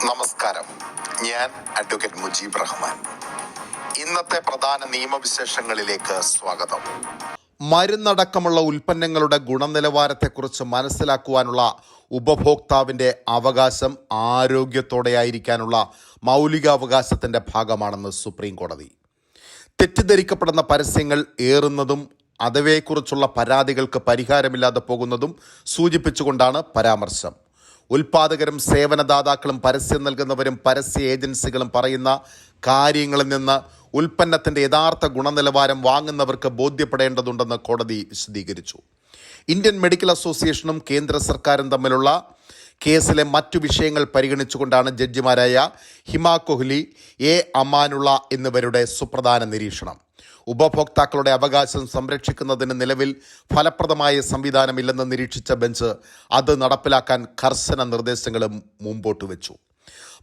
നമസ്കാരം. ഞാൻ അഡ്വക്കേറ്റ് മുജീബ് റഹ്മാൻ. ഇന്നത്തെ പ്രധാന നിയമവിശേഷങ്ങളിലേക്ക് സ്വാഗതം. മരുന്നടക്കമുള്ള ഉൽപ്പന്നങ്ങളുടെ ഗുണനിലവാരത്തെക്കുറിച്ച് മനസ്സിലാക്കുവാനുള്ള ഉപഭോക്താവിൻ്റെ അവകാശം ആരോഗ്യത്തോടെയായിരിക്കാനുള്ള മൗലികാവകാശത്തിൻ്റെ ഭാഗമാണെന്ന് സുപ്രീം കോടതി. തെറ്റിദ്ധരിക്കപ്പെടുന്ന പരസ്യങ്ങൾ ഏറുന്നതും അവയെക്കുറിച്ചുള്ള പരാതികൾക്ക് പരിഹാരമില്ലാതെ പോകുന്നതും സൂചിപ്പിച്ചുകൊണ്ടാണ് പരാമർശം. ഉൽപ്പാദകരും സേവനദാതാക്കളും പരസ്യം നൽകുന്നവരും പരസ്യ ഏജൻസികളും പറയുന്ന കാര്യങ്ങളിൽ നിന്ന് ഉൽപ്പന്നത്തിൻ്റെ യഥാർത്ഥ ഗുണനിലവാരം വാങ്ങുന്നവർക്ക് ബോധ്യപ്പെടേണ്ടതുണ്ടെന്ന് കോടതി വിശദീകരിച്ചു. ഇന്ത്യൻ മെഡിക്കൽ അസോസിയേഷനും കേന്ദ്ര സർക്കാരും തമ്മിലുള്ള കേസിലെ മറ്റു വിഷയങ്ങൾ പരിഗണിച്ചുകൊണ്ടാണ് ജഡ്ജിമാരായ ഹിമ കൊഹ്ലി, എ അമാനുള്ള എന്നിവരുടെ സുപ്രധാന നിരീക്ഷണം. ഉപഭോക്താക്കളുടെ അവകാശം സംരക്ഷിക്കുന്നതിന് നിലവിൽ ഫലപ്രദമായ സംവിധാനമില്ലെന്ന് നിരീക്ഷിച്ച ബെഞ്ച് അത് നടപ്പിലാക്കാൻ കർശന നിർദ്ദേശങ്ങളും മുമ്പോട്ട് വെച്ചു.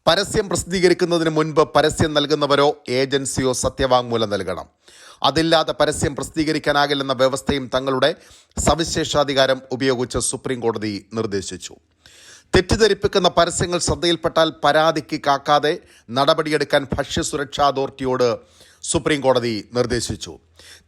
പരസ്യം പ്രസിദ്ധീകരിക്കുന്നതിന് മുൻപ് പരസ്യം നൽകുന്നവരോ ഏജൻസിയോ സത്യവാങ്മൂലം നൽകണം. അതില്ലാതെ പരസ്യം പ്രസിദ്ധീകരിക്കാനാകില്ലെന്ന വ്യവസ്ഥയും തങ്ങളുടെ സവിശേഷാധികാരം ഉപയോഗിച്ച് സുപ്രീം കോടതി നിർദ്ദേശിച്ചു. തെറ്റിദ്ധരിപ്പിക്കുന്ന പരസ്യങ്ങൾ ശ്രദ്ധയിൽപ്പെട്ടാൽ പരാതിക്ക് കാക്കാതെ നടപടിയെടുക്കാൻ ഭക്ഷ്യസുരക്ഷാ അതോറിറ്റിയോട് സുപ്രീം കോടതി നിർദ്ദേശിച്ചു.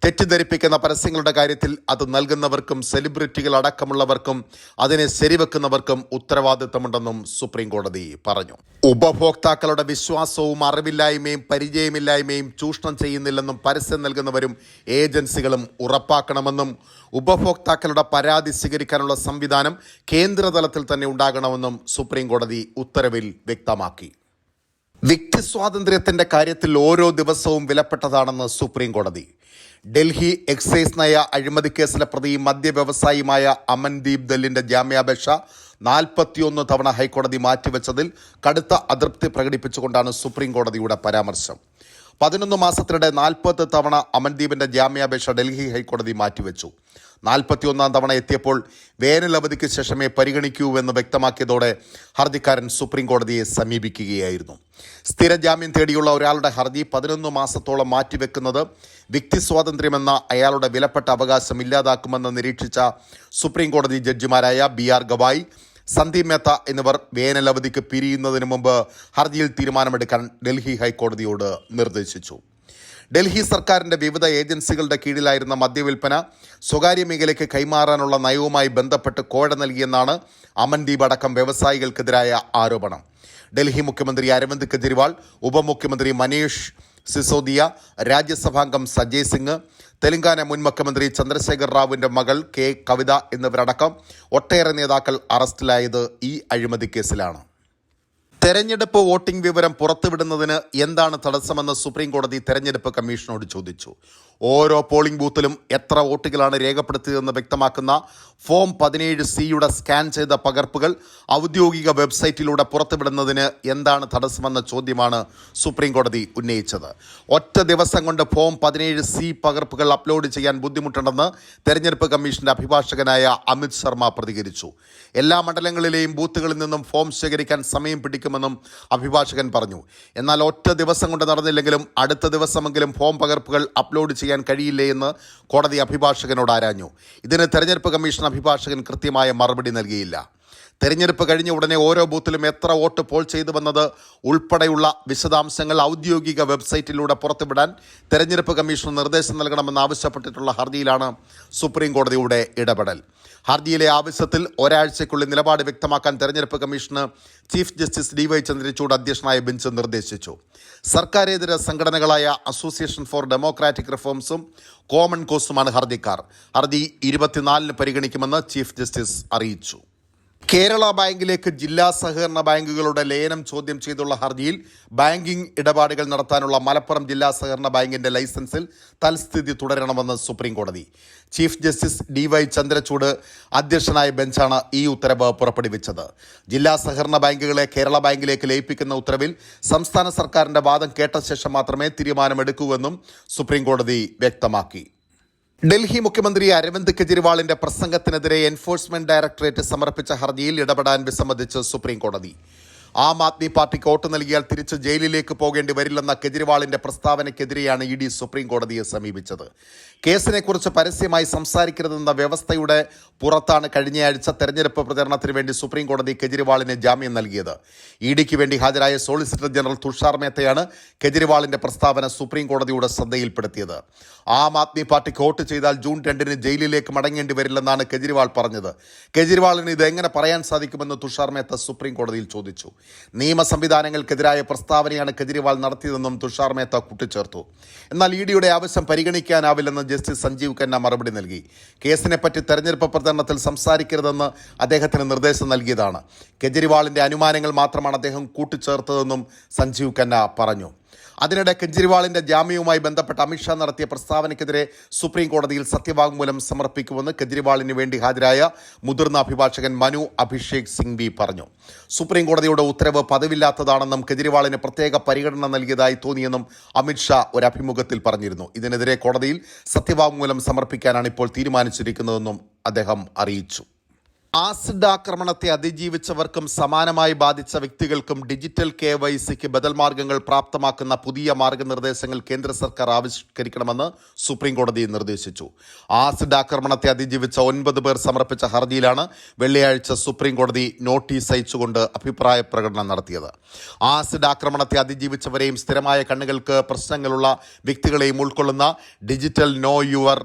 തെറ്റിദ്ധരിപ്പിക്കുന്ന പരസ്യങ്ങളുടെ കാര്യത്തിൽ അത് നൽകുന്നവർക്കും സെലിബ്രിറ്റികൾ അടക്കമുള്ളവർക്കും അതിനെ ശരിവെക്കുന്നവർക്കും ഉത്തരവാദിത്തമുണ്ടെന്നും സുപ്രീം കോടതി പറഞ്ഞു. ഉപഭോക്താക്കളുടെ വിശ്വാസവും അറിവില്ലായ്മയും പരിചയമില്ലായ്മയും ചൂഷണം ചെയ്യുന്നില്ലെന്നും പരസ്യം നൽകുന്നവരും ഏജൻസികളും ഉറപ്പാക്കണമെന്നും ഉപഭോക്താക്കളുടെ പരാതി സ്വീകരിക്കാനുള്ള സംവിധാനം കേന്ദ്രതലത്തിൽ തന്നെ ഉണ്ടാകണമെന്നും സുപ്രീം കോടതി ഉത്തരവിൽ വ്യക്തമാക്കി. വ്യക്തി സ്വാതന്ത്ര്യത്തിൻ്റെ കാര്യത്തിൽ ഓരോ ദിവസവും വിലപ്പെട്ടതാണെന്ന് സുപ്രീം കോടതി. ഡൽഹി എക്സൈസ് നയ അഴിമതി കേസിലെ പ്രതി മദ്യ വ്യവസായിയുമായ അമൻദീപ് ദല്ലിൻ്റെ ജാമ്യാപേക്ഷ 41 തവണ ഹൈക്കോടതി മാറ്റിവെച്ചതിൽ കടുത്ത അതൃപ്തി പ്രകടിപ്പിച്ചുകൊണ്ടാണ് സുപ്രീം കോടതിയുടെ പരാമർശം. 11 മാസത്തിനിടെ 40 തവണ അമൻദീപിൻ്റെ ജാമ്യാപേക്ഷ ഡൽഹി ഹൈക്കോടതി മാറ്റിവെച്ചു. 41 തവണ എത്തിയപ്പോൾ വേനലവധിക്ക് ശേഷമേ പരിഗണിക്കൂവെന്ന് വ്യക്തമാക്കിയതോടെ ഹർജിക്കാരൻ സുപ്രീം കോടതിയെ സമീപിക്കുകയായിരുന്നു. സ്ഥിര ജാമ്യം തേടിയുള്ള ഒരാളുടെ ഹർജി 11 മാസത്തോളം മാറ്റിവെക്കുന്നത് വ്യക്തി സ്വാതന്ത്ര്യമെന്ന അയാളുടെ വിലപ്പെട്ട അവകാശം ഇല്ലാതാക്കുമെന്ന് നിരീക്ഷിച്ച സുപ്രീം കോടതി ജഡ്ജിമാരായ BR ഗവായി, സന്ദീപ് മേത്ത എന്നിവർ വേനലവധിക്ക് പിരിയുന്നതിന് മുമ്പ് ഹർജിയിൽ തീരുമാനമെടുക്കാൻ ഡൽഹി ഹൈക്കോടതിയോട് നിർദ്ദേശിച്ചു. ഡൽഹി സർക്കാരിൻ്റെ വിവിധ ഏജൻസികളുടെ കീഴിലായിരുന്ന മദ്യവിൽപ്പന സ്വകാര്യ മേഖലയ്ക്ക് കൈമാറാനുള്ള നയവുമായി ബന്ധപ്പെട്ട് കോഴ നൽകിയെന്നാണ് അമൻദീപ് അടക്കം വ്യവസായികൾക്കെതിരായ ആരോപണം. ഡൽഹി മുഖ്യമന്ത്രി അരവിന്ദ് കെജ്രിവാൾ, ഉപമുഖ്യമന്ത്രി മനീഷ് സിസോദിയ, രാജ്യസഭാംഗം സഞ്ജയ് സിംഗ്, തെലങ്കാന മുൻ മുഖ്യമന്ത്രി ചന്ദ്രശേഖർ റാവുവിൻ്റെ മകൾ കെ കവിത എന്നിവരടക്കം ഒട്ടേറെ നേതാക്കൾ അറസ്റ്റിലായത് ഈ അഴിമതി കേസിലാണ്. തെരഞ്ഞെടുപ്പ് വോട്ടിംഗ് വിവരം പുറത്തുവിടുന്നതിന് എന്താണ് തടസ്സമെന്ന് സുപ്രീം കോടതി തെരഞ്ഞെടുപ്പ് കമ്മീഷനോട് ചോദിച്ചു. ഓരോ പോളിംഗ് ബൂത്തിലും എത്ര വോട്ടുകളാണ് രേഖപ്പെടുത്തിയതെന്ന് വ്യക്തമാക്കുന്ന ഫോം 17C സ്കാൻ ചെയ്ത പകർപ്പുകൾ ഔദ്യോഗിക വെബ്സൈറ്റിലൂടെ പുറത്തുവിടുന്നതിന് എന്താണ് തടസ്സമെന്ന ചോദ്യമാണ് സുപ്രീം കോടതി ഉന്നയിച്ചത്. ഒറ്റ ദിവസം കൊണ്ട് ഫോം 17C പകർപ്പുകൾ അപ്ലോഡ് ചെയ്യാൻ ബുദ്ധിമുട്ടുണ്ടെന്ന് തെരഞ്ഞെടുപ്പ് കമ്മീഷന്റെ അഭിഭാഷകനായ അമിത് ശർമ്മ പ്രതികരിച്ചു. എല്ലാ മണ്ഡലങ്ങളിലെയും ബൂത്തുകളിൽ നിന്നും ഫോം ശേഖരിക്കാൻ സമയം പിടിക്കുമെന്നും അഭിഭാഷകൻ പറഞ്ഞു. എന്നാൽ ഒറ്റ ദിവസം കൊണ്ട് നടന്നില്ലെങ്കിലും അടുത്ത ദിവസമെങ്കിലും ഫോം പകർപ്പുകൾ അപ്ലോഡ് ചെയ്യാൻ കഴിയില്ലേ എന്ന് കോടതി അഭിഭാഷകനോട് ആരാഞ്ഞു. ഇതിന് തെരഞ്ഞെടുപ്പ് കമ്മീഷൻ അഭിഭാഷകൻ കൃത്യമായ മറുപടി നൽകിയില്ല. തെരഞ്ഞെടുപ്പ് കഴിഞ്ഞ ഉടനെ ഓരോ ബൂത്തിലും എത്ര വോട്ട് പോൾ ചെയ്തുവെന്നത് ഉൾപ്പെടെയുള്ള വിശദാംശങ്ങൾ ഔദ്യോഗിക വെബ്സൈറ്റിലൂടെ പുറത്തുവിടാൻ തെരഞ്ഞെടുപ്പ് കമ്മീഷൻ നിർദ്ദേശം നൽകണമെന്ന് ആവശ്യപ്പെട്ടിട്ടുള്ള ഹർജിയിലാണ് സുപ്രീം കോടതിയുടെ ഇടപെടൽ. ഹർജിയിലെ ആവശ്യത്തിൽ ഒരാഴ്ചയ്ക്കുള്ളിൽ നിലപാട് വ്യക്തമാക്കാൻ തെരഞ്ഞെടുപ്പ് commission chief justice DY Chandrachud അധ്യക്ഷനായ ബെഞ്ച് നിർദ്ദേശിച്ചു. സർക്കാരേതര സംഘടനകളായ അസോസിയേഷൻ ഫോർ ഡെമോക്രാറ്റിക് റിഫോംസും കോമൺ കോസുമാണ് ഹർജിക്കാർ. ഹർജി 24-ന് പരിഗണിക്കുമെന്ന് ചീഫ് ജസ്റ്റിസ് അറിയിച്ചു. കേരള ബാങ്കിലേക്ക് ജില്ലാ സഹകരണ ബാങ്കുകളുടെ ലയനം ചോദ്യം ചെയ്തുള്ള ഹർജിയിൽ ബാങ്കിംഗ് ഇടപാടുകൾ നടത്താനുള്ള മലപ്പുറം ജില്ലാ സഹകരണ ബാങ്കിന്റെ ലൈസൻസിൽ തൽസ്ഥിതി തുടരണമെന്ന് സുപ്രീം കോടതി. ചീഫ് ജസ്റ്റിസ് DY ചന്ദ്രചൂഡ് അധ്യക്ഷനായ ബെഞ്ചാണ് ഈ ഉത്തരവ് പുറപ്പെടുവിച്ചത്. ജില്ലാ സഹകരണ ബാങ്കുകളെ കേരള ബാങ്കിലേക്ക് ലയിപ്പിക്കുന്ന ഉത്തരവിൽ സംസ്ഥാന സർക്കാരിന്റെ വാദം കേട്ട ശേഷം മാത്രമേ തീരുമാനമെടുക്കൂവെന്നും സുപ്രീം കോടതി വ്യക്തമാക്കി. ഡൽഹി മുഖ്യമന്ത്രി അരവിന്ദ് കെജ്രിവാളിന്റെ പ്രസംഗത്തിനെതിരെ എൻഫോഴ്സ്മെന്റ് ഡയറക്ടറേറ്റ് സമർപ്പിച്ച ഹർജിയിൽ ഇടപെടാൻ വിസമ്മതിച്ച് സുപ്രീം കോടതി. ആം ആദ്മി പാർട്ടിക്ക് വോട്ട് നൽകിയാൽ തിരിച്ച് ജയിലിലേക്ക് പോകേണ്ടി വരില്ലെന്ന കെജ്രിവാളിന്റെ പ്രസ്താവനയ്ക്കെതിരെയാണ് ഇ ഡി സുപ്രീം കോടതിയെ സമീപിച്ചത്. കേസിനെക്കുറിച്ച് പരസ്യമായി സംസാരിക്കരുതെന്ന വ്യവസ്ഥയുടെ പുറത്താണ് കഴിഞ്ഞയാഴ്ച തെരഞ്ഞെടുപ്പ് പ്രചരണത്തിന് വേണ്ടി സുപ്രീം കോടതി കെജ്രിവാളിന് ജാമ്യം നൽകിയത്. ഇ ഡിക്ക് വേണ്ടി ഹാജരായ സോളിസിറ്റർ ജനറൽ തുഷാർ മേത്തയാണ് കെജ്രിവാളിന്റെ പ്രസ്താവന സുപ്രീം കോടതിയുടെ ശ്രദ്ധയിൽപ്പെടുത്തിയത്. ആം ആദ്മി പാർട്ടിക്ക് വോട്ട് ചെയ്താൽ ജൂൺ 2-ന് ജയിലിലേക്ക് മടങ്ങേണ്ടി വരില്ലെന്നാണ് കെജ്രിവാൾ പറഞ്ഞത്. കെജ്രിവാളിന് ഇത് എങ്ങനെ പറയാൻ സാധിക്കുമെന്ന് തുഷാർ മേത്ത സുപ്രീം കോടതിയിൽ ചോദിച്ചു. നിയമ സംവിധാനങ്ങൾക്കെതിരായ പ്രസ്താവനയാണ് കെജ്രിവാൾ നടത്തിയതെന്നും തുഷാർ മേത്ത കൂട്ടിച്ചേർത്തു. എന്നാൽ ഇ ഡിയുടെ ആവശ്യം പരിഗണിക്കാനാവില്ലെന്ന് ജസ്റ്റിസ് സഞ്ജീവ് ഖന്ന മറുപടി നൽകി. കേസിനെപ്പറ്റി തെരഞ്ഞെടുപ്പ് പ്രചരണത്തിൽ സംസാരിക്കരുതെന്ന് അദ്ദേഹത്തിന് നിർദ്ദേശം നൽകിയതാണ്. കെജ്രിവാളിന്റെ അനുമാനങ്ങൾ മാത്രമാണ് അദ്ദേഹം കൂട്ടിച്ചേർത്തതെന്നും സഞ്ജീവ് ഖന്ന പറഞ്ഞു. അതിനിടെ കെജ്രിവാളിന്റെ ജാമ്യവുമായി ബന്ധപ്പെട്ട് അമിത്ഷാ നടത്തിയ പ്രസ്താവനയ്ക്കെതിരെ സുപ്രീം കോടതിയിൽ സത്യവാങ്മൂലം സമർപ്പിക്കുമെന്ന് കെജ്രിവാളിന് വേണ്ടി ഹാജരായ മുതിർന്ന അഭിഭാഷകൻ മനു അഭിഷേക് സിംഗ്വി പറഞ്ഞു. സുപ്രീം കോടതിയുടെ ഉത്തരവ് പതിവില്ലാത്തതാണെന്നും കെജ്രിവാളിന് പ്രത്യേക പരിഗണന നൽകിയതായി തോന്നിയെന്നും അമിത്ഷാ ഒരു അഭിമുഖത്തിൽ പറഞ്ഞിരുന്നു. ഇതിനെതിരെ കോടതിയിൽ സത്യവാങ്മൂലം സമർപ്പിക്കാനാണ് ഇപ്പോൾ തീരുമാനിച്ചിരിക്കുന്നതെന്നും അദ്ദേഹം അറിയിച്ചു. ആസിഡ് ആക്രമണത്തെ അതിജീവിച്ചവർക്കും സമാനമായി ബാധിച്ച വ്യക്തികൾക്കും ഡിജിറ്റൽ KYCക്ക് ബദൽ മാർഗങ്ങൾ പ്രാപ്തമാക്കുന്ന പുതിയ മാർഗനിർദ്ദേശങ്ങൾ കേന്ദ്ര സർക്കാർ ആവിഷ്കരിക്കണമെന്ന് സുപ്രീം കോടതി നിർദ്ദേശിച്ചു. ആസിഡ് ആക്രമണത്തെ അതിജീവിച്ച 9 പേർ സമർപ്പിച്ച ഹർജിയിലാണ് വെള്ളിയാഴ്ച സുപ്രീം കോടതി നോട്ടീസ് അയച്ചുകൊണ്ട് അഭിപ്രായ പ്രകടനം നടത്തിയത്. ആസിഡ് ആക്രമണത്തെ അതിജീവിച്ചവരെയും സ്ഥിരമായ കണ്ണുകൾക്ക് പ്രശ്നങ്ങളുള്ള വ്യക്തികളെയും ഉൾക്കൊള്ളുന്ന ഡിജിറ്റൽ നോ യുവർ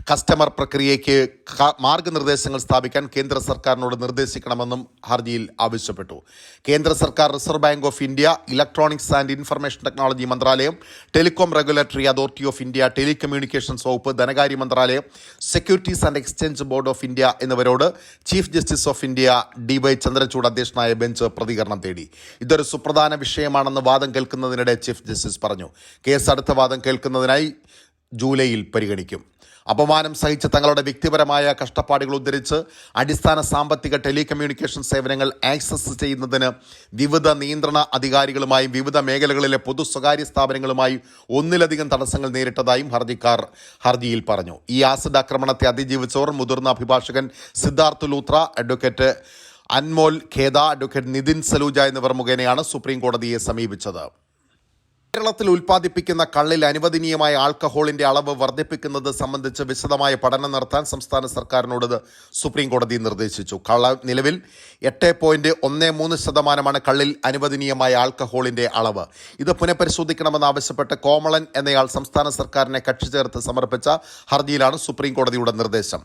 കസ്റ്റമർ പ്രക്രിയയ്ക്ക് മാർഗനിർദ്ദേശങ്ങൾ സ്ഥാപിക്കാൻ കേന്ദ്ര സർക്കാരിനോട് നിർദ്ദേശിക്കണമെന്നും ഹർജിയിൽ ആവശ്യപ്പെട്ടു. കേന്ദ്ര സർക്കാർ, reserve bank of India, electronics and information technology മന്ത്രാലയം, telecom regulatory authority of India, telecommunications വകുപ്പ്, ധനകാര്യ മന്ത്രാലയം, securities and exchange board of India എന്നിവരോട് chief justice of India DY Chandrachud അധ്യക്ഷനായ ബെഞ്ച് പ്രതികരണം തേടി. ഇതൊരു സുപ്രധാന വിഷയമാണെന്ന് വാദം കേൾക്കുന്നതിനിടെ ചീഫ് ജസ്റ്റിസ് പറഞ്ഞു. കേസ് അടുത്ത വാദം കേൾക്കുന്നതിനായി ജൂലൈയിൽ പരിഗണിക്കും. അപമാനം സഹിച്ച് തങ്ങളുടെ വ്യക്തിപരമായ കഷ്ടപ്പാടുകൾ ഉദ്ധരിച്ച് അടിസ്ഥാന സാമ്പത്തിക ടെലികമ്മ്യൂണിക്കേഷൻ സേവനങ്ങൾ ആക്സസ് ചെയ്യുന്നതിന് വിവിധ നിയന്ത്രണ അധികാരികളുമായും വിവിധ മേഖലകളിലെ പൊതു സ്വകാര്യ സ്ഥാപനങ്ങളുമായി ഒന്നിലധികം തടസ്സങ്ങൾ നേരിട്ടതായും ഹർജിക്കാർ ഹർജിയിൽ പറഞ്ഞു. ഈ ആസിഡ് ആക്രമണത്തെ അതിജീവിച്ചവർ മുതിർന്ന അഭിഭാഷകൻ സിദ്ധാർത്ഥ് ലൂത്ര, അഡ്വക്കേറ്റ് അൻമോൽ ഖേദ, അഡ്വക്കേറ്റ് നിതിൻ സലൂജ എന്നിവർ മുഖേനയാണ് സുപ്രീം കോടതിയെ സമീപിച്ചത്. കേരളത്തിൽ ഉൽപ്പാദിപ്പിക്കുന്ന കള്ളിൽ അനുവദനീയമായ ആൽക്കഹോളിന്റെ അളവ് വർദ്ധിപ്പിക്കുന്നത് സംബന്ധിച്ച് വിശദമായ പഠനം നടത്താൻ സംസ്ഥാന സർക്കാരിനോട് സുപ്രീം കോടതി നിർദ്ദേശിച്ചു. നിലവിൽ 8.13% കള്ളിൽ അനുവദനീയമായ ആൽക്കഹോളിന്റെ അളവ്. ഇത് പുനഃപരിശോധിക്കണമെന്നാവശ്യപ്പെട്ട് കോമളൻ എന്നയാൾ സംസ്ഥാന സർക്കാരിനെ കക്ഷി ചേർത്ത് സമർപ്പിച്ച ഹർജിയിലാണ് സുപ്രീം കോടതിയുടെ നിർദ്ദേശം.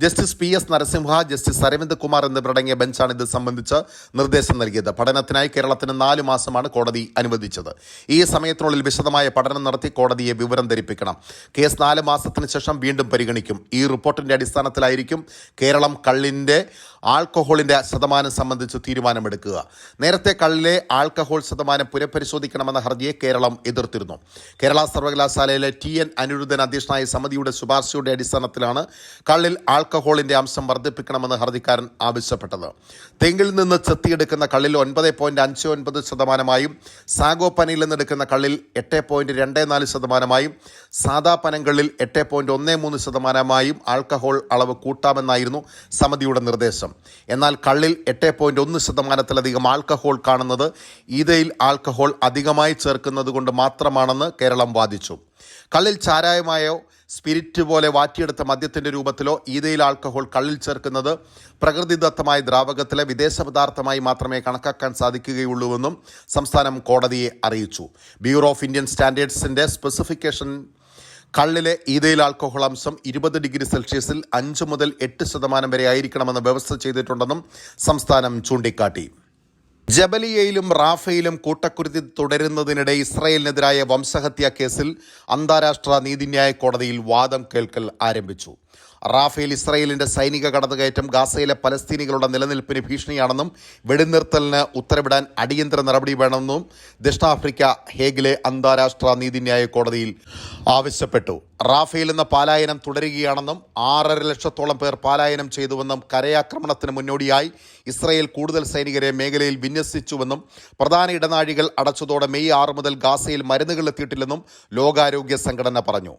Justice PS Narasimha, justice Aravind Kumar എന്നിവരടങ്ങിയ ബെഞ്ചാണ് ഇത് സംബന്ധിച്ച് നിർദ്ദേശം നൽകിയത്. പഠനത്തിനായി കേരളത്തിന് 4 മാസമാണ് കോടതി അനുവദിച്ചത്. ഈ സമയത്തിനുള്ളിൽ വിശദമായ പഠനം നടത്തി കോടതിയെ വിവരം ധരിപ്പിക്കണം. കേസ് 4 മാസത്തിന് ശേഷം വീണ്ടും പരിഗണിക്കും. ഈ റിപ്പോർട്ടിന്റെ അടിസ്ഥാനത്തിലായിരിക്കും കേരളം കള്ളിന്റെ ആൽക്കഹോളിന്റെ ശതമാനം സംബന്ധിച്ച് തീരുമാനമെടുക്കുക. നേരത്തെ കള്ളിലെ ആൽക്കഹോൾ ശതമാനം പുനഃപരിശോധിക്കണമെന്ന ഹർജിയെ കേരളം എതിർത്തിരുന്നു. കേരള സർവകലാശാലയിലെ TN അനിരുദ്ധൻ അധ്യക്ഷനായ സമിതിയുടെ ശുപാർശയുടെ അടിസ്ഥാനത്തിലാണ് കള്ളിൽ ആൽക്കഹോളിന്റെ അംശം വർദ്ധിപ്പിക്കണമെന്ന് ഹർജിക്കാരൻ ആവശ്യപ്പെട്ടത്. തെങ്ങിൽ നിന്ന് ചെത്തിയെടുക്കുന്ന കള്ളിൽ 9.59%, സാഗോ പനയിൽ നിന്നെടുക്കുന്ന കള്ളിൽ 8.24%, സാദാ പനങ്കളിൽ 8.13% ആൽക്കഹോൾ അളവ് കൂട്ടാമെന്നായിരുന്നു സമിതിയുടെ നിർദ്ദേശം. എന്നാൽ കള്ളിൽ 8.1%-ലധികം ആൽക്കഹോൾ കാണുന്നത് ഈതയിൽ ആൽക്കഹോൾ അധികമായി ചേർക്കുന്നത് കൊണ്ട് മാത്രമാണെന്ന് കേരളം വാദിച്ചു. കള്ളിൽ ചാരായമായോ സ്പിരിറ്റ് പോലെ വാറ്റിയെടുത്ത മദ്യത്തിന്റെ രൂപത്തിലോ ഈതയിൽ ആൽക്കഹോൾ കള്ളിൽ ചേർക്കുന്നത് പ്രകൃതിദത്തമായ ദ്രാവകത്തിലെ വിദേശ പദാർത്ഥമായി മാത്രമേ കണക്കാക്കാൻ സാധിക്കുകയുള്ളൂവെന്നും സംസ്ഥാനം കോടതിയെ അറിയിച്ചു. ബ്യൂറോ ഓഫ് ഇന്ത്യൻ സ്റ്റാൻഡേർഡ്സിന്റെ സ്പെസിഫിക്കേഷൻ കള്ളിലെ ഈതയിൽ ആൽക്കഹോൾ അംശം 20 ഡിഗ്രി സെൽഷ്യസിൽ 5 മുതൽ 8% വരെ ആയിരിക്കണമെന്ന് വ്യവസ്ഥ ചെയ്തിട്ടുണ്ടെന്നും സംസ്ഥാനം ചൂണ്ടിക്കാട്ടി. ജബലിയയിലും റാഫയിലും കൂട്ടക്കുരുതി തുടരുന്നതിനിടെ ഇസ്രായേലിനെതിരായ വംശഹത്യാ കേസിൽ അന്താരാഷ്ട്ര നീതിന്യായ കോടതിയിൽ വാദം കേൾക്കൽ ആരംഭിച്ചു. റാഫേൽ ഇസ്രായേലിന്റെ സൈനിക കടന്നുകയറ്റം ഗാസയിലെ പലസ്തീനികളുടെ നിലനിൽപ്പിന് ഭീഷണിയാണെന്നും വെടിനിർത്തലിന് ഉത്തരവിടാൻ അടിയന്തര നടപടി വേണമെന്നും ദക്ഷിണാഫ്രിക്ക ഹേഗിലെ അന്താരാഷ്ട്ര നീതിന്യായ കോടതിയിൽ ആവശ്യപ്പെട്ടു. റാഫേൽ എന്ന പലായനം തുടരുകയാണെന്നും 6.5 ലക്ഷത്തോളം പേർ പലായനം ചെയ്തുവെന്നും കരയാക്രമണത്തിന് മുന്നോടിയായി ഇസ്രായേൽ കൂടുതൽ സൈനികരെ മേഖലയിൽ വിന്യസിച്ചുവെന്നും പ്രധാന ഇടനാഴികൾ അടച്ചതോടെ മെയ് 6 മുതൽ ഗാസയിൽ മരുന്നുകൾ എത്തിയിട്ടില്ലെന്നും ലോകാരോഗ്യ സംഘടന പറഞ്ഞു.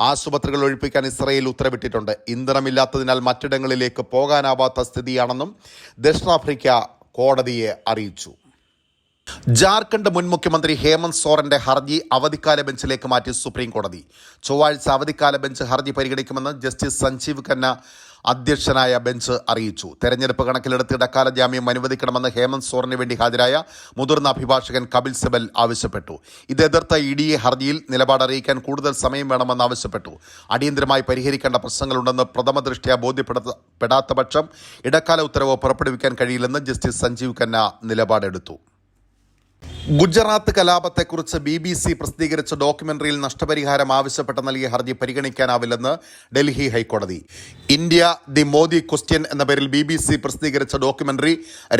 ആശുപത്രികൾ ഒഴിപ്പിക്കാൻ ഇസ്രായേൽ ഉത്തരവിട്ടിട്ടുണ്ട്. ഇന്ധനമില്ലാത്തതിനാൽ മറ്റിടങ്ങളിലേക്ക് പോകാനാവാത്ത സ്ഥിതിയാണെന്നും ദക്ഷിണാഫ്രിക്ക കോടതിയെ അറിയിച്ചു. ജാർഖണ്ഡ് മുൻ മുഖ്യമന്ത്രി ഹേമന്ത് സോറന്റെ ഹർജി അവധിക്കാല ബെഞ്ചിലേക്ക് മാറ്റി സുപ്രീം കോടതി. ചൊവ്വാഴ്ച അവധിക്കാല ബെഞ്ച് ഹർജി പരിഗണിക്കുമെന്ന് ജസ്റ്റിസ് സഞ്ജീവ് ഖന്ന അധ്യക്ഷനായ ബെഞ്ച് അറിയിച്ചു. തെരഞ്ഞെടുപ്പ് കണക്കിലെടുത്ത് ഇടക്കാല ജാമ്യം അനുവദിക്കണമെന്ന് ഹേമന്ത് സോറന് വേണ്ടി ഹാജരായ മുതിർന്ന അഭിഭാഷകൻ കപിൽ സിബൽ ആവശ്യപ്പെട്ടു. ഇത് എതിർത്ത ഇഡി ഹർജിയിൽ നിലപാട് അറിയിക്കാൻ കൂടുതൽ സമയം വേണമെന്ന് ആവശ്യപ്പെട്ടു. അടിയന്തരമായി പരിഹരിക്കേണ്ട പ്രശ്നങ്ങളുണ്ടെന്ന് പ്രഥമ ദൃഷ്ട്യാ ബോധ്യപ്പെടാത്ത പക്ഷം ഇടക്കാല ഉത്തരവ് പുറപ്പെടുവിക്കാൻ കഴിയില്ലെന്ന് ജസ്റ്റിസ് സഞ്ജീവ് ഖന്ന നിലപാടെടുത്തു. ഗുജറാത്ത് കലാപത്തെക്കുറിച്ച് BBC പ്രസിദ്ധീകരിച്ച ഡോക്യുമെന്ററിയിൽ നഷ്ടപരിഹാരം ആവശ്യപ്പെട്ട് നൽകിയ ഹർജി പരിഗണിക്കാനാവില്ലെന്ന് ഡൽഹി ഹൈക്കോടതി. ഇന്ത്യ ദി മോദി ക്വസ്റ്റ്യൻ എന്ന പേരിൽ BBC പ്രസിദ്ധീകരിച്ച ഡോക്യുമെന്ററി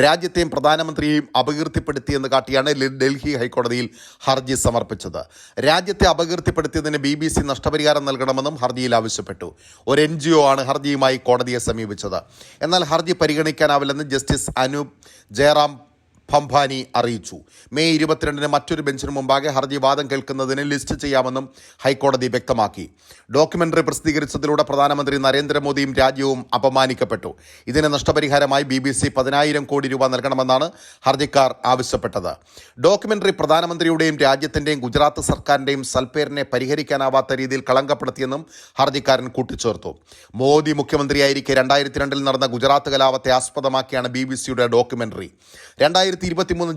രാജ്യത്തെയും പ്രധാനമന്ത്രിയെയും അപകീർത്തിപ്പെടുത്തിയെന്ന് കാട്ടിയാണ് ഡൽഹി ഹൈക്കോടതിയിൽ ഹർജി സമർപ്പിച്ചത്. രാജ്യത്തെ അപകീർത്തിപ്പെടുത്തിയതിന് BBC നഷ്ടപരിഹാരം നൽകണമെന്നും ഹർജിയിൽ ആവശ്യപ്പെട്ടു. ഒരു NGO ആണ് ഹർജിയുമായി കോടതിയെ സമീപിച്ചത്. എന്നാൽ ഹർജി പരിഗണിക്കാനാവില്ലെന്ന് ജസ്റ്റിസ് അനൂപ് ജയറാം ഭംഭാനി അറിയിച്ചു. മെയ് 22-ന് മറ്റൊരു ബെഞ്ചിന് മുമ്പാകെ ഹർജി വാദം കേൾക്കുന്നതിന് ലിസ്റ്റ് ചെയ്യാമെന്നും ഹൈക്കോടതി വ്യക്തമാക്കി. ഡോക്യുമെന്ററി പ്രസിദ്ധീകരിച്ചതിലൂടെ പ്രധാനമന്ത്രി നരേന്ദ്രമോദിയും രാജ്യവും അപമാനിക്കപ്പെട്ടു. ഇതിന് നഷ്ടപരിഹാരമായി BBC 10,000 കോടി രൂപ നൽകണമെന്നാണ് ഹർജിക്കാർ ആവശ്യപ്പെട്ടത്. ഡോക്യുമെന്ററി പ്രധാനമന്ത്രിയുടെയും രാജ്യത്തിന്റെയും ഗുജറാത്ത് സർക്കാരിന്റെയും സൽപ്പേരിനെ പരിഹരിക്കാനാവാത്ത രീതിയിൽ കളങ്കപ്പെടുത്തിയെന്നും ഹർജിക്കാരൻ കൂട്ടിച്ചേർത്തു. മോദി മുഖ്യമന്ത്രിയായിരിക്കെ 2002-ൽ നടന്ന ഗുജറാത്ത് കലാപത്തെ ആസ്പദമാക്കിയാണ് BBCയുടെ ഡോക്യുമെന്ററി. 2023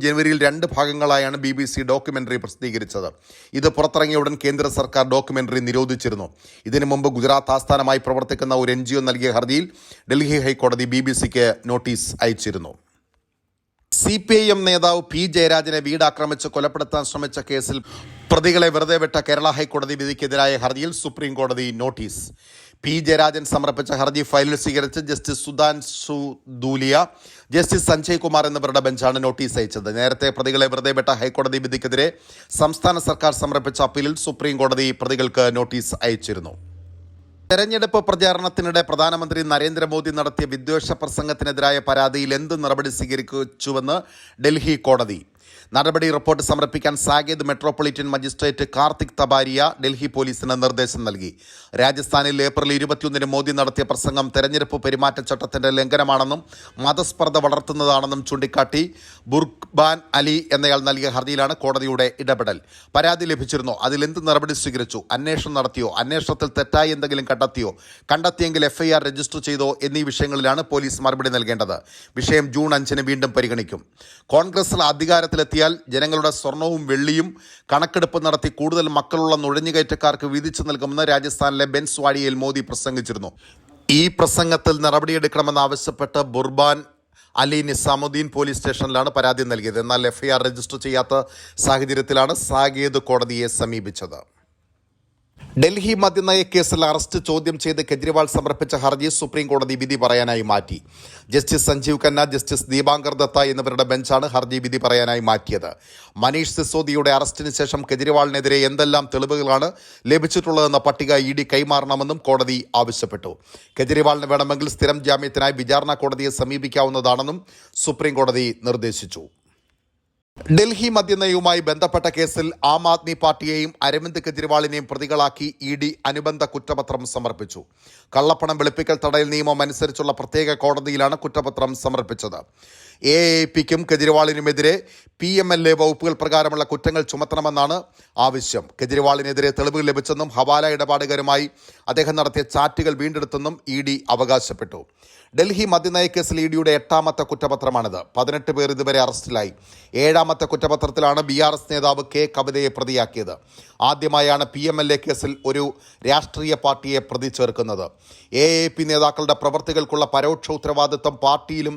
ജനുവരിയിൽ 2 ഭാഗങ്ങളായാണ് BBC ഡോക്യുമെന്ററി പ്രസിദ്ധീകരിച്ചത്. ഇത് പുറത്തിറങ്ങിയ ഉടൻ കേന്ദ്ര സർക്കാർ ഡോക്യുമെന്ററി നിരോധിച്ചിരുന്നു. ഇതിനു മുമ്പ് ഗുജറാത്ത് ആസ്ഥാനമായി പ്രവർത്തിക്കുന്ന ഒരു NGO നൽകിയ ഹർജിയിൽ ഡൽഹി ഹൈക്കോടതി BBCക്ക് നോട്ടീസ് അയച്ചിരുന്നു. CPIM നേതാവ് P. ജയരാജനെ വീടാക്രമിച്ച് കൊലപ്പെടുത്താൻ ശ്രമിച്ച കേസിൽ പ്രതികളെ വെറുതെ വിട്ട കേരള ഹൈക്കോടതി വിധിക്കെതിരായ ഹർജിയിൽ സുപ്രീം കോടതി നോട്ടീസ്. P. ജയരാജൻ സമർപ്പിച്ച ഹർജി ഫയലിൽ സ്വീകരിച്ച് ജസ്റ്റിസ് സുധാൻശു ധൂലിയ, ജസ്റ്റിസ് സഞ്ജയ് കുമാർ എന്നിവരുടെ ബെഞ്ചാണ് നോട്ടീസ് അയച്ചത്. നേരത്തെ പ്രതികളെ വെറുതെ വിട്ട ഹൈക്കോടതി വിധിക്കെതിരെ സംസ്ഥാന സർക്കാർ സമർപ്പിച്ച അപ്പീലിൽ സുപ്രീം കോടതി പ്രതികൾക്ക് നോട്ടീസ് അയച്ചിരുന്നു. തെരഞ്ഞെടുപ്പ് പ്രചാരണത്തിനിടെ പ്രധാനമന്ത്രി നരേന്ദ്രമോദി നടത്തിയ വിദ്വേഷ പ്രസംഗത്തിനെതിരായ പരാതിയിൽ എന്ത് നടപടി സ്വീകരിച്ചുവെന്ന് ഡൽഹി കോടതി. നടപടി റിപ്പോർട്ട് സമർപ്പിക്കാൻ സാകേത് മെട്രോപൊളിറ്റൻ മജിസ്ട്രേറ്റ് കാർത്തിക് തബാരിയ ഡൽഹി പോലീസിന് നിർദ്ദേശം നൽകി. രാജസ്ഥാനിൽ ഏപ്രിൽ 21-ന് മോദി നടത്തിയ പ്രസംഗം തെരഞ്ഞെടുപ്പ് പെരുമാറ്റച്ചട്ടത്തിന്റെ ലംഘനമാണെന്നും മതസ്പർദ്ധ വളർത്തുന്നതാണെന്നും ചൂണ്ടിക്കാട്ടി ബുർഖാൻ അലി എന്നയാൾ നൽകിയ ഹർജിയിലാണ് കോടതിയുടെ ഇടപെടൽ. പരാതി ലഭിച്ചിരുന്നോ? അതിലെന്ത് നടപടി സ്വീകരിച്ചു? അന്വേഷണം നടത്തിയോ? അന്വേഷണത്തിൽ തെറ്റായി എന്തെങ്കിലും കണ്ടെത്തിയെങ്കിൽ FIR രജിസ്റ്റർ ചെയ്തോ എന്നീ വിഷയങ്ങളിലാണ് പോലീസ് മറുപടി നൽകേണ്ടത്. വിഷയം ജൂൺ 5-ന് വീണ്ടും പരിഗണിക്കും. കോൺഗ്രസിൽ അധികാരത്തിലെത്തിയാൽ ജനങ്ങളുടെ സ്വർണവും വെള്ളിയും കണക്കെടുപ്പ് നടത്തി കൂടുതൽ മക്കളുള്ള നുഴഞ്ഞുകയറ്റക്കാർക്ക് വീതിച്ചു നൽകുമെന്ന് രാജസ്ഥാനിലെ ബെൻസ്വാഡിയയിൽ മോദി പ്രസംഗിച്ചിരുന്നു. ഈ പ്രസംഗത്തിൽ നടപടിയെടുക്കണമെന്നാവശ്യപ്പെട്ട് ബുർഖാൻ അലി നിസാമുദ്ദീൻ പോലീസ് സ്റ്റേഷനിലാണ് പരാതി നൽകിയത്. എന്നാൽ FIR രജിസ്റ്റർ ചെയ്യാത്ത സാഹചര്യത്തിലാണ് സാകേത് കോടതിയെ സമീപിച്ചത്. ഡൽഹി മദ്യനയ കേസിൽ അറസ്റ്റ് ചോദ്യം ചെയ്ത് കെജ്രിവാൾ സമർപ്പിച്ച ഹർജി സുപ്രീം കോടതി വിധി പറയാനായി മാറ്റി. ജസ്റ്റിസ് സഞ്ജീവ് ഖന്ന, ജസ്റ്റിസ് ദീപാങ്കർ ദത്ത എന്നിവരുടെ ബെഞ്ചാണ് ഹർജി വിധി പറയാനായി മാറ്റിയത്. മനീഷ് സിസോദിയുടെ അറസ്റ്റിന് ശേഷം കെജ്രിവാളിനെതിരെ എന്തെല്ലാം തെളിവുകളാണ് ലഭിച്ചിട്ടുള്ളതെന്ന പട്ടിക ED കൈമാറണമെന്നും കോടതി ആവശ്യപ്പെട്ടു. കെജ്രിവാളിന് വേണമെങ്കിൽ സ്ഥിരം ജാമ്യത്തിനായി വിചാരണ കോടതിയെ സമീപിക്കാവുന്നതാണെന്നും സുപ്രീം കോടതി നിർദ്ദേശിച്ചു. ഡൽഹി മദ്യനയവുമായി ബന്ധപ്പെട്ട കേസിൽ ആം ആദ്മി പാർട്ടിയെയും അരവിന്ദ് കെജ്രിവാളിനെയും പ്രതികളാക്കി ED അനുബന്ധ കുറ്റപത്രം സമർപ്പിച്ചു. കള്ളപ്പണം വെളുപ്പിക്കൽ തടയൽ നിയമം അനുസരിച്ചുള്ള പ്രത്യേക കോടതിയിലാണ് കുറ്റപത്രം സമർപ്പിച്ചത്. AAPക്കും കെജ്രിവാളിനുമെതിരെ PMLA വകുപ്പുകൾ പ്രകാരമുള്ള കുറ്റങ്ങൾ ചുമത്തണമെന്നാണ് ആവശ്യം. കെജ്രിവാളിനെതിരെ തെളിവുകൾ ലഭിച്ചെന്നും ഹവാല ഇടപാടുകാരുമായി അദ്ദേഹം നടത്തിയ ചാറ്റുകൾ വീണ്ടെടുത്തെന്നും ED അവകാശപ്പെട്ടു. ഡൽഹി മദ്യനയ കേസിൽ EDയുടെ 8ാമത്തെ കുറ്റപത്രമാണിത്. 18 പേർ ഇതുവരെ അറസ്റ്റിലായി. 7ാമത്തെ കുറ്റപത്രത്തിലാണ് BRS നേതാവ് K. കവിതയെ പ്രതിയാക്കിയത്. ആദ്യമായാണ് PMLA കേസിൽ ഒരു രാഷ്ട്രീയ പാർട്ടിയെ പ്രതി ചേർക്കുന്നത്. AAP നേതാക്കളുടെ പ്രവൃത്തികൾക്കുള്ള പരോക്ഷ ഉത്തരവാദിത്വം പാർട്ടിയിലും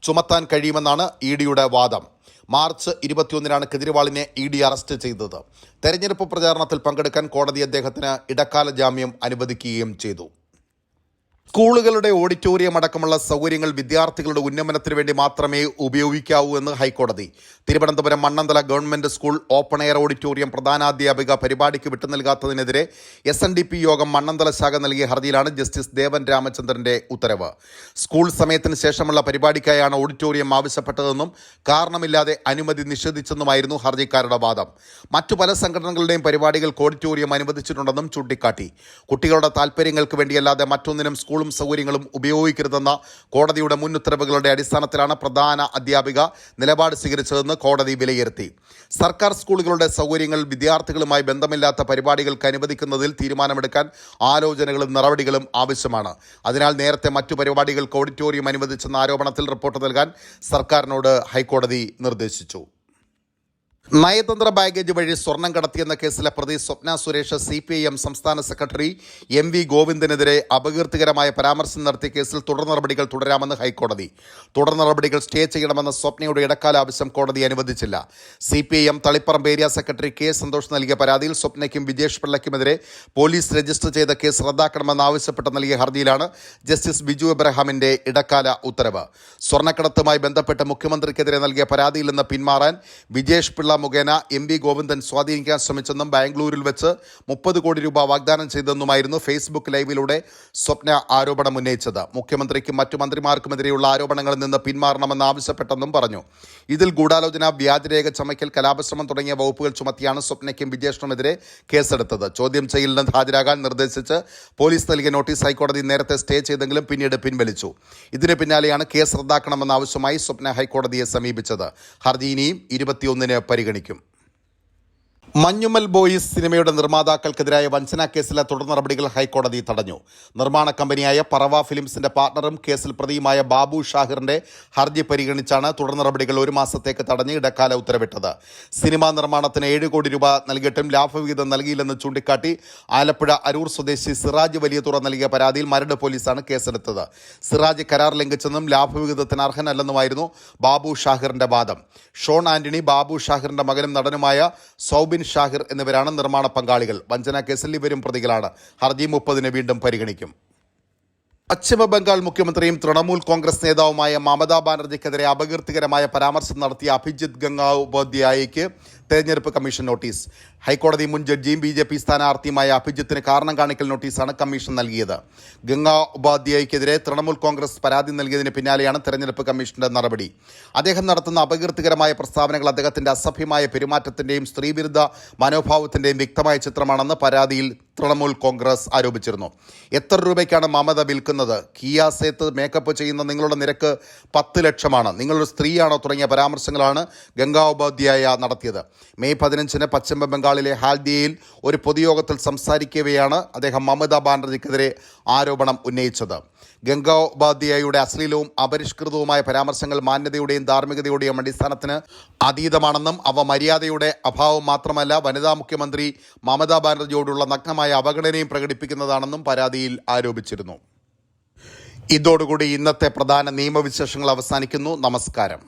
ചുമത്താൻ കഴിയുമെന്നാണ് EDയുടെ വാദം. മാർച്ച് 21-നാണ് കെജ്രിവാളിനെ ED അറസ്റ്റ് ചെയ്തത്. തെരഞ്ഞെടുപ്പ് പ്രചാരണത്തിൽ പങ്കെടുക്കാൻ കോടതി അദ്ദേഹത്തിന് ഇടക്കാല ജാമ്യം അനുവദിക്കുകയും ചെയ്തു. സ്കൂളുകളുടെ ഓഡിറ്റോറിയം അടക്കമുള്ള സൗകര്യങ്ങൾ വിദ്യാർത്ഥികളുടെ ഉന്നമനത്തിന് വേണ്ടി മാത്രമേ ഉപയോഗിക്കാവൂ എന്ന് ഹൈക്കോടതി. Thiruvananthapuram Mannanthala government school open air auditorium പ്രധാനാധ്യാപിക പരിപാടിക്ക് വിട്ടു നൽകാത്തതിനെതിരെ SNDP യോഗം മണ്ണന്തല ശാഖ നൽകിയ ഹർജിയിലാണ് ജസ്റ്റിസ് ദേവൻ രാമചന്ദ്രന്റെ ഉത്തരവ്. സ്കൂൾ സമയത്തിന് ശേഷമുള്ള പരിപാടിക്കായാണ് ഓഡിറ്റോറിയം ആവശ്യപ്പെട്ടതെന്നും കാരണമില്ലാതെ അനുമതി നിഷേധിച്ചെന്നുമായിരുന്നു ഹർജിക്കാരുടെ വാദം. മറ്റു പല സംഘടനകളുടെയും പരിപാടികൾക്ക് ഓഡിറ്റോറിയം അനുവദിച്ചിട്ടുണ്ടെന്നും ചൂണ്ടിക്കാട്ടി. കുട്ടികളുടെ താൽപ്പര്യങ്ങൾക്ക് വേണ്ടിയല്ലാതെ മറ്റൊന്നിനും സ്കൂൾ സ്കൂളും സൗകര്യങ്ങളും ഉപയോഗിക്കരുതെന്ന കോടതിയുടെ മുൻ ഉത്തരവുകളുടെ അടിസ്ഥാനത്തിലാണ് പ്രധാന അധ്യാപിക നിലപാട് സ്വീകരിച്ചതെന്ന് കോടതി വിലയിരുത്തി. സർക്കാർ സ്കൂളുകളുടെ സൗകര്യങ്ങൾ വിദ്യാർത്ഥികളുമായി ബന്ധമില്ലാത്ത പരിപാടികൾക്ക് അനുവദിക്കുന്നതിൽ തീരുമാനമെടുക്കാൻ ആലോചനകളും നടപടികളും ആവശ്യമാണ്. അതിനാൽ നേരത്തെ മറ്റു പരിപാടികൾക്ക് ഓഡിറ്റോറിയം അനുവദിച്ചെന്ന ആരോപണത്തിൽ റിപ്പോർട്ട് നൽകാൻ സർക്കാരിനോട് ഹൈക്കോടതി നിർദ്ദേശിച്ചു. നയതന്ത്ര ബാഗേജ് വഴി സ്വർണം കടത്തിയെന്ന കേസിലെ പ്രതി സ്വപ്ന സുരേഷ് CPIM സംസ്ഥാന സെക്രട്ടറി MV ഗോവിന്ദനെതിരെ അപകീർത്തികരമായ പരാമർശം നടത്തിയ കേസിൽ തുടർ നടപടികൾ തുടരാമെന്ന് ഹൈക്കോടതി. തുടർ നടപടികൾ സ്റ്റേ ചെയ്യണമെന്ന സ്വപ്നയുടെ ഇടക്കാല ആവശ്യം കോടതി അനുവദിച്ചില്ല. CPIM Taliparamba area secretary K Santhosh നൽകിയ പരാതിയിൽ സ്വപ്നയ്ക്കും വിജേഷ് പിള്ളയ്ക്കുമെതിരെ പോലീസ് രജിസ്റ്റർ ചെയ്ത കേസ് റദ്ദാക്കണമെന്നാവശ്യപ്പെട്ട് നൽകിയ ഹർജിയിലാണ് ജസ്റ്റിസ് ബിജു എബ്രഹാമിന്റെ ഇടക്കാല ഉത്തരവ്. സ്വർണ്ണക്കടത്തുമായി ബന്ധപ്പെട്ട് മുഖ്യമന്ത്രിക്കെതിരെ നൽകിയ പരാതിയിൽ നിന്ന് പിന്മാറാൻ വിജേഷ് പിള്ള മുഖേന MV ഗോവിന്ദൻ സ്വാധീനിക്കാൻ ശ്രമിച്ചെന്നും ബാംഗ്ലൂരിൽ വെച്ച് 30 കോടി രൂപ വാഗ്ദാനം ചെയ്തെന്നുമായിരുന്നു ഫേസ്ബുക്ക് ലൈവിലൂടെ സ്വപ്ന ആരോപണം ഉന്നയിച്ചത്. മുഖ്യമന്ത്രിക്കും മറ്റു മന്ത്രിമാർക്കുമെതിരെയുള്ള ആരോപണങ്ങളിൽ നിന്ന് പിന്മാറണമെന്ന് ആവശ്യപ്പെട്ടെന്നും പറഞ്ഞു. ഇതിൽ ഗൂഢാലോചന, വ്യാജരേഖ ചമയ്ക്കൽ, കലാപശ്രമം തുടങ്ങിയ വകുപ്പുകൾ ചുമത്തിയാണ് സ്വപ്നയ്ക്കും വിജേഷിനുമെതിരെ കേസെടുത്തത്. ചോദ്യം ചെയ്യലിന് ഹാജരാകാൻ നിർദ്ദേശിച്ച് പോലീസ് നൽകിയ നോട്ടീസ് ഹൈക്കോടതി നേരത്തെ സ്റ്റേ ചെയ്തെങ്കിലും പിന്നീട് പിൻവലിച്ചു. ഇതിന് പിന്നാലെയാണ് കേസ് റദ്ദാക്കണമെന്ന ആവശ്യമായി സ്വപ്ന ഹൈക്കോടതിയെ സമീപിച്ചത്. ഹർജി ഇനിയും 21-ന് പരിഗണിക്കും. മഞ്ഞുമൽ ബോയ്സ് സിനിമയുടെ നിർമ്മാതാക്കൾക്കെതിരായ വഞ്ചനാ കേസിലെ തുടർ നടപടികൾ ഹൈക്കോടതി തടഞ്ഞു. നിർമ്മാണ കമ്പനിയായ പറവ ഫിലിംസിന്റെ പാർട്ണറും കേസിൽ പ്രതിയുമായ ബാബു ഷാഹിറിന്റെ ഹർജി പരിഗണിച്ചാണ് തുടർ നടപടികൾ 1 മാസത്തേക്ക് തടഞ്ഞ് ഇടക്കാല ഉത്തരവിട്ടത്. സിനിമാ നിർമ്മാണത്തിന് 7 കോടി രൂപ നൽകിയിട്ടും ലാഭവിഹിതം നൽകിയില്ലെന്ന് ചൂണ്ടിക്കാട്ടി ആലപ്പുഴ അരൂർ സ്വദേശി സിറാജ് വലിയതുറ നൽകിയ പരാതിയിൽ മരട് പോലീസാണ് കേസെടുത്തത്. സിറാജ് കരാർ ലംഘിച്ചെന്നും ലാഭവിഹിതത്തിന് അർഹനല്ലെന്നുമായിരുന്നു ബാബു ഷാഹിറിന്റെ വാദം. ഷോൺ ആന്റണി, ബാബു ഷാഹിറിന്റെ മകനും നടനുമായ സൗബിൻ ഷാഹിർ എന്നിവരാണ് നിർമ്മാണ പങ്കാളികൾ. വഞ്ചനാ കേസിൽ ഇവരും പ്രതികളാണ്. ഹർജി 30-ന് വീണ്ടും പരിഗണിക്കും. പശ്ചിമ ബംഗാൾ മുഖ്യമന്ത്രിയും തൃണമൂൽ കോൺഗ്രസ് നേതാവുമായ മമതാ ബാനർജിക്കെതിരെ അപകീർത്തികരമായ പരാമർശം നടത്തിയ അഭിജിത്ത് ഗംഗോപാധ്യായയ്ക്ക് തെരഞ്ഞെടുപ്പ് കമ്മീഷൻ നോട്ടീസ്. ഹൈക്കോടതി മുൻ ജഡ്ജിയും BJP സ്ഥാനാർത്ഥിയുമായ അഭിജിത്തിന് കാരണം കാണിക്കൽ നോട്ടീസാണ് കമ്മീഷൻ നൽകിയത്. ഗംഗോപാധ്യായയ്ക്കെതിരെ തൃണമൂൽ കോൺഗ്രസ് പരാതി നൽകിയതിന് പിന്നാലെയാണ് തെരഞ്ഞെടുപ്പ് കമ്മീഷന്റെ നടപടി. അദ്ദേഹം നടത്തുന്ന അപകീർത്തികരമായ പ്രസ്താവനകൾ അദ്ദേഹത്തിന്റെ അസഭ്യമായ പെരുമാറ്റത്തിന്റെയും സ്ത്രീവിരുദ്ധ മനോഭാവത്തിന്റെയും വ്യക്തമായ ചിത്രമാണെന്ന് പരാതിയിൽ തൃണമൂൽ കോൺഗ്രസ് ആരോപിച്ചിരുന്നു. എത്ര രൂപയ്ക്കാണ് മമത വിൽക്കുന്നത്? കിയ സേത്ത് മേക്കപ്പ് ചെയ്യുന്ന നിങ്ങളുടെ നിരക്ക് 10 ലക്ഷമാണ്. നിങ്ങളൊരു സ്ത്രീയാണോ? തുടങ്ങിയ പരാമർശങ്ങളാണ് ഗംഗോപാധ്യായ നടത്തിയത്. മെയ് 15-ന് പശ്ചിമ ബംഗാളിലെ ഹാൽദിയയിൽ ഒരു പൊതുയോഗത്തിൽ സംസാരിക്കവെയാണ് അദ്ദേഹം മമതാ ബാനർജിക്കെതിരെ ആരോപണം ഉന്നയിച്ചത്. ഗംഗോപാധ്യായയുടെ അശ്ലീലവും അപരിഷ്കൃതവുമായ പരാമർശങ്ങൾ മാന്യതയുടെയും ധാർമ്മികതയുടെയും അടിസ്ഥാനത്തിന് അതീതമാണെന്നും അവ മര്യാദയുടെ അഭാവം മാത്രമല്ല വനിതാ മുഖ്യമന്ത്രി മമതാ ബാനർജിയോടുള്ള നഗ്നമായ അവഗണനയും പ്രകടിപ്പിക്കുന്നതാണെന്നും പരാതിയിൽ ആരോപിച്ചിരുന്നു. ഇതോടുകൂടി ഇന്നത്തെ പ്രധാന നിയമവിശേഷങ്ങൾ അവസാനിക്കുന്നു. നമസ്കാരം.